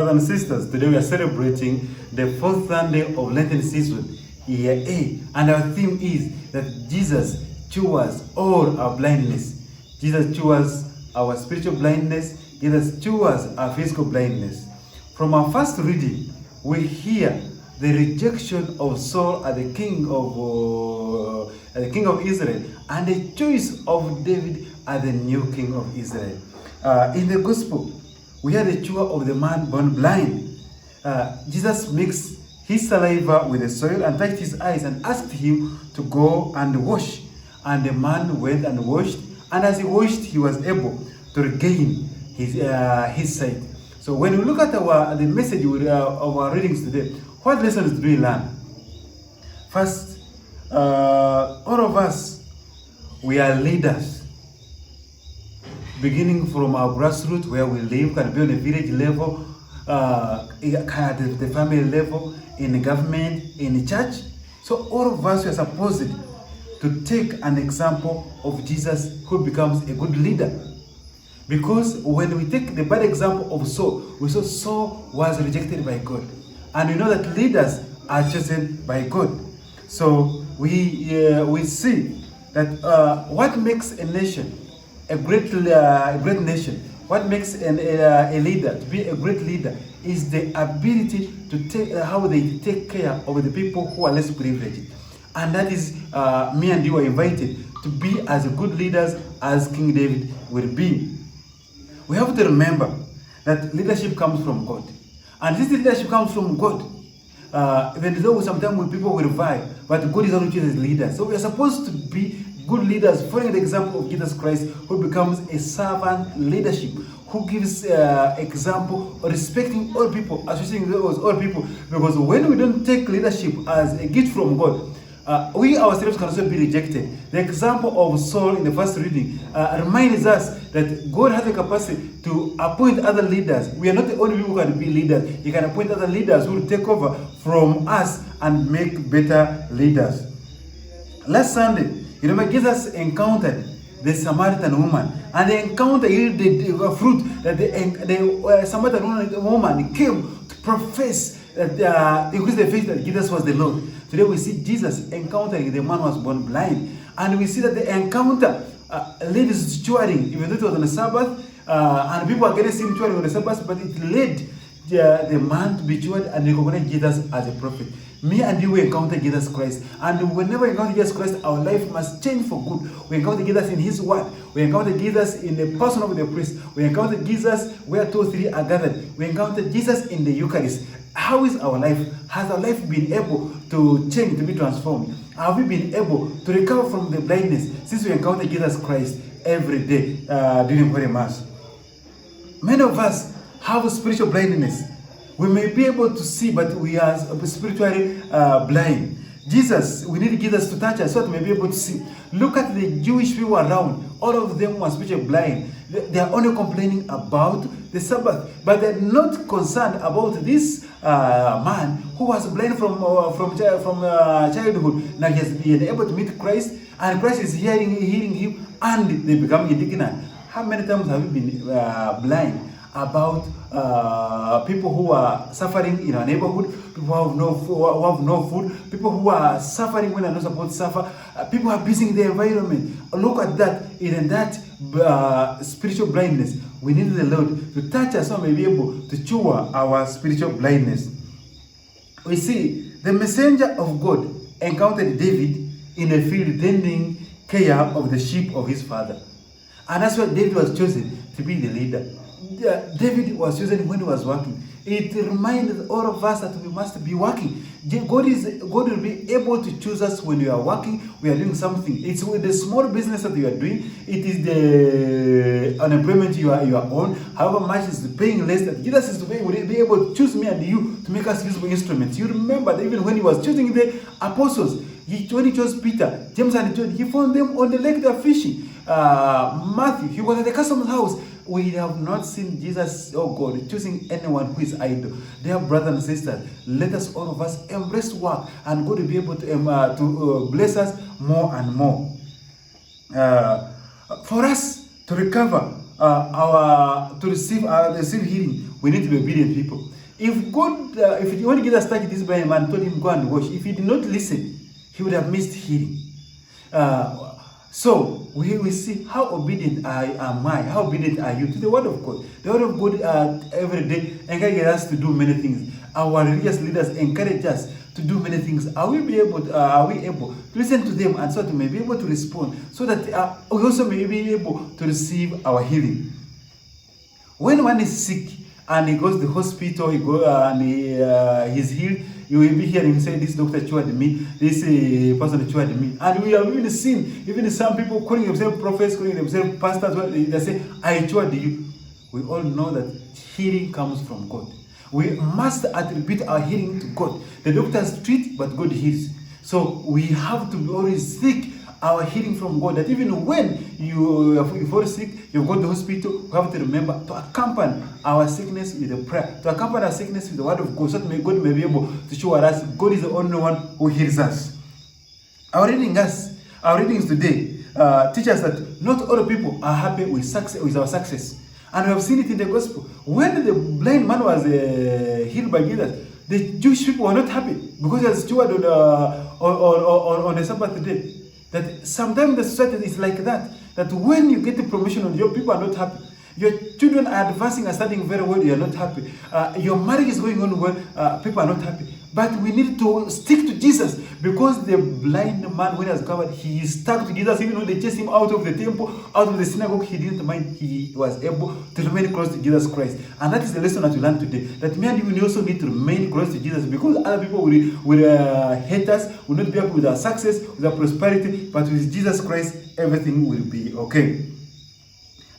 Brothers and sisters, today we are celebrating the fourth Sunday of Lenten season, year A, and our theme is that Jesus cures all our blindness. Jesus cures our spiritual blindness. Jesus cures our physical blindness. From our first reading, we hear the rejection of Saul as the king of Israel, and the choice of David as the new king of Israel. In the gospel, we hear the cure of the man born blind. Jesus mixed his saliva with the soil and touched his eyes and asked him to go and wash. And the man went and washed, and as he washed, he was able to regain his sight. So when we look at the message of our readings today, what lessons do we learn? First, all of us, we are leaders. Beginning from our grassroots where we live, can be on a village level, at the family level, in the government, in the church. So all of us are supposed to take an example of Jesus who becomes a good leader. Because when we take the bad example of Saul, we saw Saul was rejected by God. And we know that leaders are chosen by God. So we see that what makes a nation a great nation, what makes a leader to be a great leader is the ability to take how they take care of the people who are less privileged. And that is me and you are invited to be as good leaders as King David will be. We have to remember that leadership comes from God. And this leadership comes from God. Even though sometimes people will revile, but God is only chooses leaders. So we are supposed to be good leaders, following the example of Jesus Christ, who becomes a servant leadership, who gives example of respecting all people, associating with all people. Because when we don't take leadership as a gift from God, we ourselves can also be rejected. The example of Saul in the first reading reminds us that God has the capacity to appoint other leaders. We are not the only people who can be leaders. He can appoint other leaders who will take over from us and make better leaders. Last Sunday, Jesus encountered the Samaritan woman, and the encounter yielded the fruit that the Samaritan woman came to profess that increase the faith that Jesus was the Lord. Today we see Jesus encountering the man who was born blind, and we see that the encounter leads to curing, even though it was on the Sabbath, and people are getting seen curing on the Sabbath, but it led the man to be cured and recognize Jesus as a prophet. Me and you, we encounter Jesus Christ. And whenever we encounter Jesus Christ, our life must change for good. We encounter Jesus in His Word. We encounter Jesus in the person of the priest. We encounter Jesus where 2 or 3 are gathered. We encounter Jesus in the Eucharist. How is our life? Has our life been able to change, to be transformed? Have we been able to recover from the blindness since we encounter Jesus Christ every day during Holy Mass? Many of us have spiritual blindness. We may be able to see, but we are spiritually blind. We need Jesus to touch us so that we may be able to see. Look at the Jewish people around. All of them were spiritually blind. They are only complaining about the Sabbath, but they're not concerned about this man who was blind from childhood. Now he has been able to meet Christ, and Christ is healing him, and they become indignant. How many times have you been blind about people who are suffering in our neighborhood, people who have no food, people who are suffering when they're not supposed to suffer, people are abusing the environment? Look at that. In that spiritual blindness, we need the Lord to touch us so we may be able to cure our spiritual blindness. We see the messenger of God encountered David in a field tending care of the sheep of his father. And that's why David was chosen to be the leader. David was chosen when he was working. It reminds all of us that we must be working. God will be able to choose us when we are working, we are doing something. It's with the small business that you are doing. It is the unemployment you are on. However much is paying less that Jesus is to pay, will be able to choose me and you to make us useful instruments. You remember that even when he was choosing the apostles, when he chose Peter, James and John, he found them on the lake they are fishing. Matthew, he was at the customs house. We have not seen Jesus, oh God, choosing anyone who is idle. Dear brothers and sisters, let us, all of us, embrace work, and God will be able to bless us more and more. For us to recover to receive healing, we We need to be obedient people. If God, if when Jesus touched this blind man, told him go and wash, if he did not listen, he would have missed healing. So we see how obedient am I, how obedient are you to the word of God. The word of God every day encourages us to do many things. Our religious leaders encourage us to do many things. Are we able to listen to them, and so that we may be able to respond, so that we also may be able to receive our healing? When one is sick and he goes to the hospital, he's healed, you will be hearing him say, this doctor cured me, this person cured me. And we have even seen, even some people calling themselves prophets, calling themselves pastors, they say, I cured you. We all know that healing comes from God. We must attribute our healing to God. The doctors treat, but God heals. So we have to always seek our healing from God. That even when you fall sick, you go to the hospital, we have to remember to accompany our sickness with a prayer, to accompany our sickness with the word of God, so that God may be able to show us God is the only one who heals us. Our readings today teach us that not all people are happy with our success. And we have seen it in the gospel. When the blind man was healed by Jesus, the Jewish people were not happy because he was cured on the Sabbath day. That sometimes the society is like that. That when you get the promotion on your people are not happy. Your children are advancing and studying very well, you are not happy. Your marriage is going on well, people are not happy. But we need to stick to Jesus, because the blind man, when he was covered, he stuck to Jesus. Even though they chased him out of the temple, out of the synagogue, he didn't mind. He was able to remain close to Jesus Christ. And that is the lesson that we learn today. That me and you also need to remain close to Jesus, because other people will hate us, will not be happy with our success, with our prosperity. But with Jesus Christ, everything will be okay.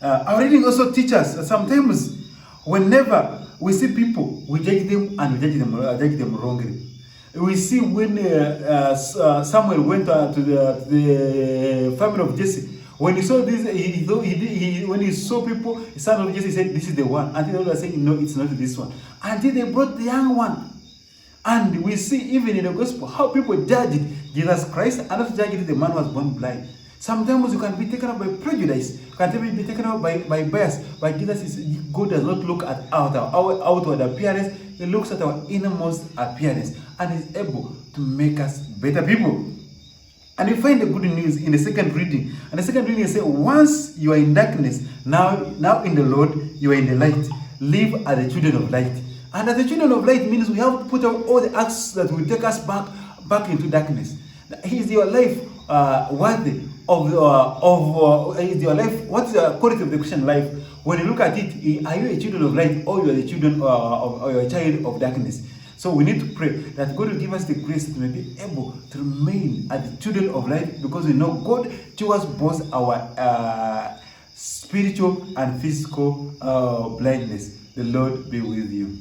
Our reading also teaches us that sometimes, whenever we see people, we judge them, and we judge them wrongly. We see when Samuel went to the family of Jesse. When he saw this, when he saw people, the son of Jesse said, "This is the one." Until they were saying, "No, it's not this one." Until they brought the young one. And we see even in the gospel how people judged Jesus Christ and also judged the man who was born blind. Sometimes you can be taken up by prejudice, you can be taken up by bias. But God does not look at our outward appearance, He looks at our innermost appearance, and is able to make us better people. And we find the good news in the second reading. And the second reading says, once you are in darkness, now in the Lord you are in the light. Live as the children of light. And as the children of light means we have to put out all the acts that will take us back into darkness. Is your life worthy of is your life? What is the quality of the Christian life? When you look at it, are you a children of light, or you are the children or you're a child of darkness? So we need to pray that God will give us the grace to be able to remain as the children of light, because we know God cures both our spiritual and physical blindness. The Lord be with you.